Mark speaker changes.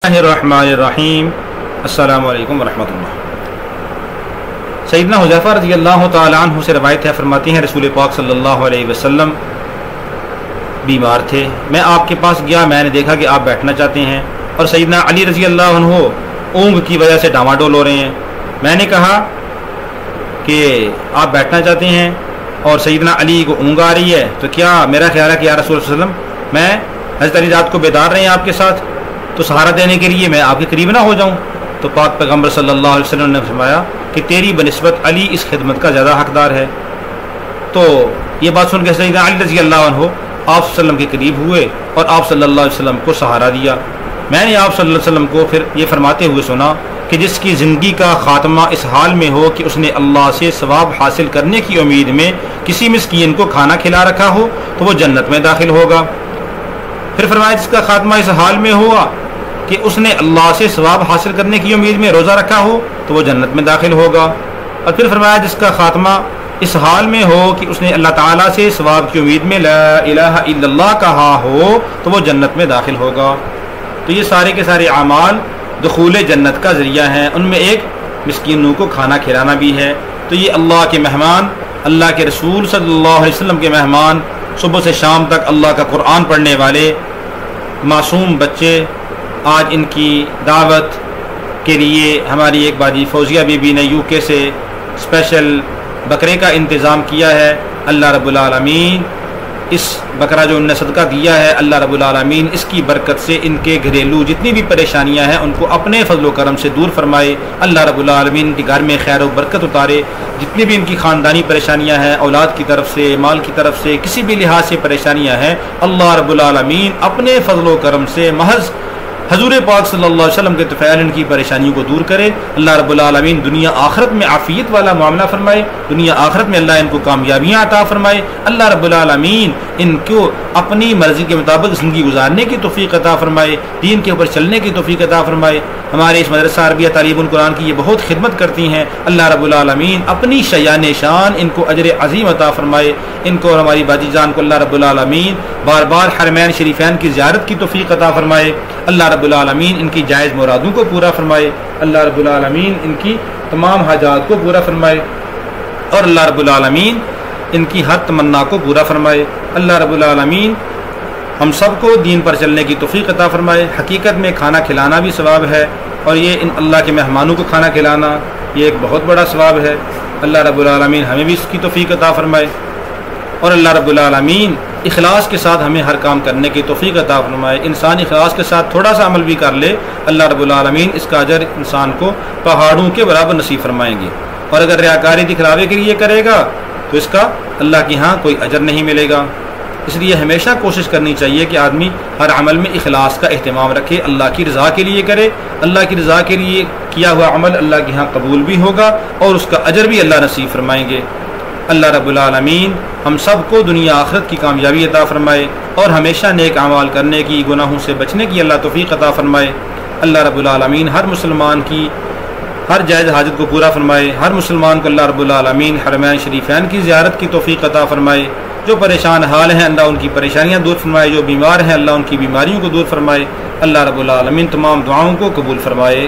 Speaker 1: बिस्मिल्लाहिर्रहमानिर्रहीम। अस्सलामु अलैकुम वरहमतुल्लाह। सैयदना हुज़ैफ़ा रज़ी अल्लाह तआला अन्हु से रवायत है, फरमाती हैं रसूल पाक सल्लल्लाहु अलैहि वसल्लम बीमार थे। मैं आपके पास गया, मैंने देखा कि आप बैठना चाहते हैं और सैयदना अली रज़ी अल्लाह अन्हु ऊँग की वजह से डामाडोल हो रहे हैं। मैंने कहा कि आप बैठना चाहते हैं और सैयदना अली को ऊँग आ रही है, तो क्या मेरा ख्याल है कि या रसूल सल्लल्लाहु अलैहि वसल्लम मैं हज़रत अली रात को बेदार रहे हैं आपके साथ, तो सहारा देने के लिए मैं आपके करीब ना हो जाऊं। तो पाक पैगम्बर सल्लल्लाहु अलैहि वसल्लम ने फरमाया कि तेरी बनिस्बत अली इस खिदमत का ज़्यादा हकदार है। तो ये बात सुन के सैयदना अली रज़ी अल्लाह अन्हु आप सल्लल्लाहु अलैहि वसल्लम के करीब हुए और आप सल्लल्लाहु अलैहि वसल्लम को सहारा दिया। मैंने आप सल्लल्लाहु अलैहि वसल्लम को फिर ये फरमाते हुए सुना कि जिसकी ज़िंदगी का ख़ात्मा इस हाल में हो कि उसने अल्लाह से सवाब हासिल करने की उम्मीद में किसी मिस्कीन को खाना खिला रखा हो तो वो जन्नत में दाखिल होगा। फिर फरमाया जिसका ख़ात्मा इस हाल में हुआ कि उसने अल्लाह से सवाब हासिल करने की उम्मीद में रोज़ा रखा हो तो वो जन्नत में दाखिल होगा। और फिर फरमाया जिसका ख़ात्मा इस हाल में हो कि उसने अल्लाह ताला से सवाब की उम्मीद में ला इलाहा इल्लल्लाह कहा हो तो वो जन्नत में दाखिल होगा। तो ये सारे के सारे आमाल दुखूल जन्नत का ज़रिया हैं। उनमें एक मिस्कीनों को खाना खिलाना भी है। तो ये अल्लाह के मेहमान, अल्लाह के रसूल सल्लल्लाहु अलैहि वसल्लम के मेहमान, सुबह से शाम तक अल्लाह का कुरान पढ़ने वाले मासूम बच्चे, आज इनकी दावत के लिए हमारी एक बाजी फौजिया बीबी ने यूके से स्पेशल बकरे का इंतज़ाम किया है। अल्लाह रब्बुल आलमीन इस बकरा जो उन्होंने सदका दिया है, अल्लाह रब्बुल आलमीन इसकी बरकत से इनके घरेलू जितनी भी परेशानियां हैं उनको अपने फजल करम से दूर फरमाए। अल्लाह रब्बुल आलमीन इनके घर में खैर और बरकत उतारे। जितनी भी इनकी ख़ानदानी परेशानियां हैं, औलाद की तरफ से, माल की तरफ से, किसी भी लिहाज से परेशानियां हैं, अल्लाह रब्बुल आलमीन अपने फजल करम से महज हजूर पाक सल्लल्लाहु अलैहि वसल्लम के तफ़ैल इनकी परेशानियों को दूर करे। अल्लाह रब्बुल आलमीन दुनिया आखिरत में आफ़ियत वाला मामला फरमाए, दुनिया आखिरत में अल्लाह इनको कामयाबियाँ अता फरमाए। अल्लाह रब्बुल आलमीन इनको अपनी मर्ज़ी के मुताबिक ज़िंदगी गुजारने की तौफ़ीक़ अता फरमाए, दीन के ऊपर चलने की तौफ़ीक़ अता फरमाए। हमारे इस मदरसा अरबिया तालीमुल कुरान की ये बहुत खिदमत करती हैं। अल्लाह रब्बुल आलमीन अपनी शयान शान इनको अजर अज़ीम अता फरमाए। इनको और हमारी बाजी जान को अल्लाह रब्बुल आलमीन बार बार हरमैन शरीफैन की ज़ियारत की तौफ़ीक़ अता फरमाए। अल्लाह रब्बुल आलमीन इनकी जायज़ मुरादों को पूरा फरमाए। अल्लाह रब्बुल आलमीन इनकी तमाम हाजात को पूरा फरमाए और अल्लाह रब्बुल आलमीन इनकी हर तमन्ना को पूरा फरमाए। अल्लाह रब्बुल आलमीन हम सबको दीन पर चलने की तौफ़ीक़ अता फरमाए। हकीकत में खाना खिलाना भी सवाब है और ये इन अल्लाह के मेहमानों को खाना खिलाना ये एक बहुत बड़ा सवाब है। अल्लाह रब्बुल आलमीन हमें भी इसकी तौफ़ीक़ अता फरमाए और अल्लाह रब्बुल आलमीन इखलास के साथ हमें हर काम करने की तौफ़ीक़ अता फरमाए। इंसान इखलास के साथ थोड़ा सा अमल भी कर ले, अल्लाह रब्बुल आलमीन इसका अजर इंसान को पहाड़ों के बराबर नसीब फरमाएंगे। और अगर रियाकारी दिखलावे के लिए करेगा तो इसका अल्लाह के यहाँ कोई अजर नहीं मिलेगा। इसलिए हमेशा कोशिश करनी चाहिए कि आदमी हर अमल में इखलास का एहतमाम रखे, अल्लाह की रज़ा के लिए करे। अल्लाह की रज़ा के लिए किया हुआ अमल अल्लाह के यहाँ कबूल भी होगा और उसका अजर भी अल्लाह नसीब फरमाएंगे। अल्लाह रब्बुल आलमीन हम सब को दुनिया आखिरत की कामयाबी अता फरमाए और हमेशा नेक अमाल करने की, गुनाहों से बचने की अल्लाह तौफ़ीक़ अता फरमाए। अल्लाह रब्बुल आलमीन हर मुसलमान की हर जायज़ हाजत को पूरा फरमाए। हर मुसलमान को अल्लाह रब्बुल आलमीन हरमैन शरीफैन की ज़ियारत की तौफ़ीक़ अता फरमाए। जो परेशान हाल हैं अल्लाह उनकी परेशानियाँ दूर फरमाए, जो बीमार हैं अल्लाह उनकी बीमारियों को दूर फरमाए। अल्लाह रब्बुल आलमीन तमाम दुआओं को कबूल फरमाए।